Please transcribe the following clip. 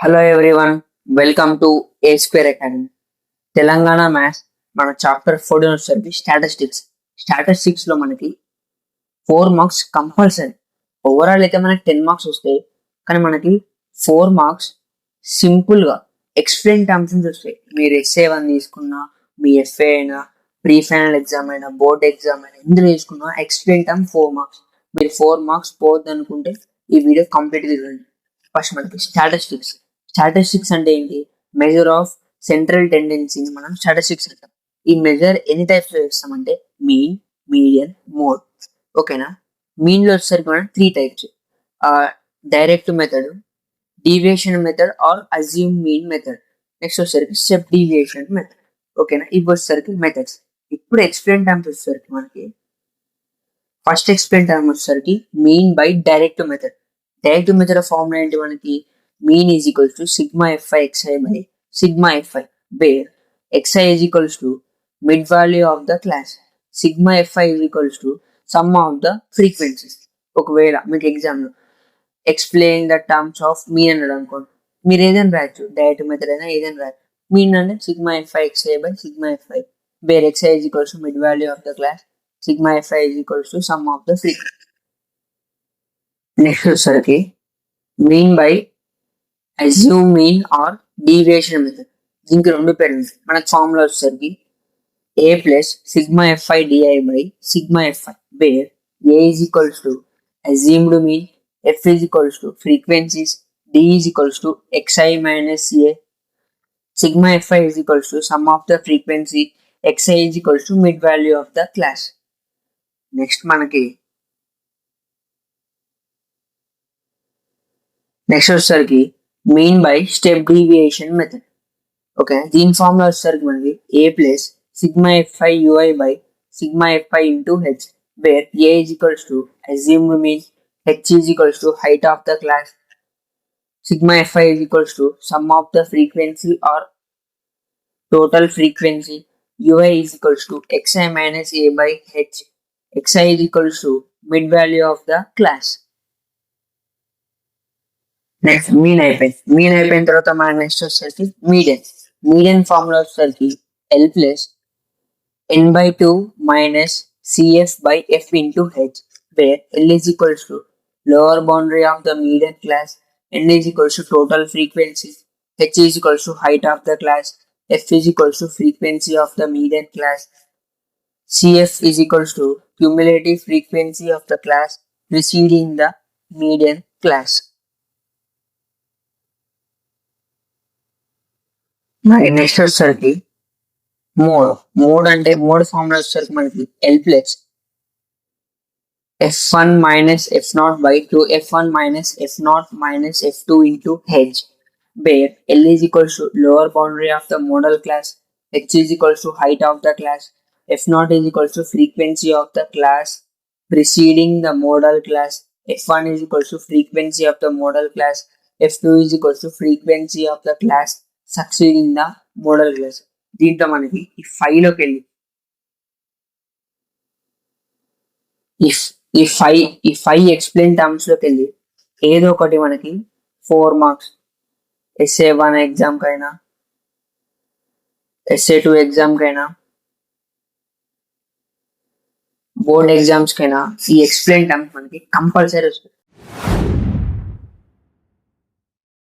Hello everyone, welcome to A square academy. Telangana maths మన chapter 14 వచ్చేసరికి స్టాటిస్టిక్స్లో మనకి 4 మార్క్స్ కంపల్సరీ. ఓవరాల్ అయితే మనకి 10 మార్క్స్ వస్తాయి, కానీ మనకి 4 మార్క్స్ సింపుల్గా ఎక్స్ప్లెయిన్ టర్మ్స్ నుంచి వస్తాయి. మీరు SA1 తీసుకున్నా, మీ FA అయినా, ప్రీ ఫైనల్ ఎగ్జామ్ అయినా, బోర్డ్ ఎగ్జామ్ అయినా, ఎందులో తీసుకున్నా ఎక్స్ప్లెయిన్ టర్మ్ 4 మార్క్స్. మీరు 4 మార్క్స్ పోవద్దు అనుకుంటే ఈ వీడియో కంప్లీట్గా చూడండి. ఫస్ట్ మనకి స్టాటిస్టిక్స్ అంటే ఏంటి? మెజర్ ఆఫ్ సెంట్రల్ టెండెన్సీని మనం స్టాటిస్టిక్స్ అంటాం. ఈ మెజర్ ఎన్ని టైప్స్ లో చేస్తామంటే మీన్, మీడియన్, మోడ్. ఓకేనా? మీన్ లో వచ్చేసరికి మనం 3 types: direct method, deviation method or assume mean method. Next వచ్చేసరికి స్టెప్ డీవియేషన్ మెథడ్. ఓకేనా? ఇవి వచ్చేసరికి మెథడ్స్. ఇప్పుడు ఎక్స్ప్లెయిన్ టర్మ్స్ వచ్చేసరికి మనకి ఫస్ట్ ఎక్స్ప్లెయిన్ టర్మ్ వచ్చేసరికి mean by direct method. Direct method formula ఏంటి? మనకి mean is equals to sigma fi xi by sigma fi, where xi is equals to mid value of the class, sigma fi is equals to sum of the frequencies. ఒకవేళ మీకు ఎగ్జామ్లో explain the terms of mean అన్నాడు అనుకోండి, మీరు ఏదైనా రాయొచ్చు, direct method అయినా ఏదైనా రాయొచ్చు. మీన్ అంటే sigma fi xi by sigma fi, where xi is equals to mid value of the class, sigma fi is equals to sum of the frequencies. Next వచ్చేసరికి mean by assume mean or deviation method. దీనికి 2 పేర్లు ఉంటాయి. మనకు formula వచ్చేసరికి A plus sigma fi di by sigma fi, where A is equals to assumed mean, F is equals to frequencies, D is equals to xi minus A, sigma fi is equals to sum of the frequency, xi is equals to mid value of the class. Next వచ్చేసరికి mean by step deviation method. Okay, దీని formula వచ్చేసరికి మనకి A plus sigma fi ui by sigma fi into H, where A is equals to assumed mean, H is equals to height of the class, sigma fi is equals to sum of the frequency or total frequency, ui is equals to xi minus A by H, xi is equals to mid value of the class. Next mean అయిపోయిన తర్వాత మన next వచ్చేసరికి median formula వచ్చేసరికి L plus n/2 minus CF by F into H, where L is equals to lower boundary of the median class, n is equals to total frequency, h is equals to height of the class, F is equals to frequency of the median class, CF is equals to cumulative frequency of the class preceding the median class. మరి next వచ్చేసరికి mode అంటే mode formula వచ్చేసరికి మనకి L plus F1 minus F0 by 2F1 minus F0 minus F2 into H, where L is equals to lower boundary of the modal class, H is equals to height of the class, F0 is equals to frequency of the class preceding the modal class, F1 is equals to frequency of the modal class, F2 is equals to frequency of the class succeeding the modal class. దీంట్లో మనకి ఈ 5లోకి వెళ్ళి ఈ 5 explain terms లోకి వెళ్ళి ఏదో ఒకటి మనకి 4 మార్క్స్, SA1 ఎగ్జామ్ కైనా, SA2 ఎగ్జామ్ కైనా, బోర్డ్ ఎగ్జామ్స్ కైనా ఈ ఎక్స్ప్లెయిన్ టర్మ్స్ మనకి కంపల్సరీ వస్తుంది.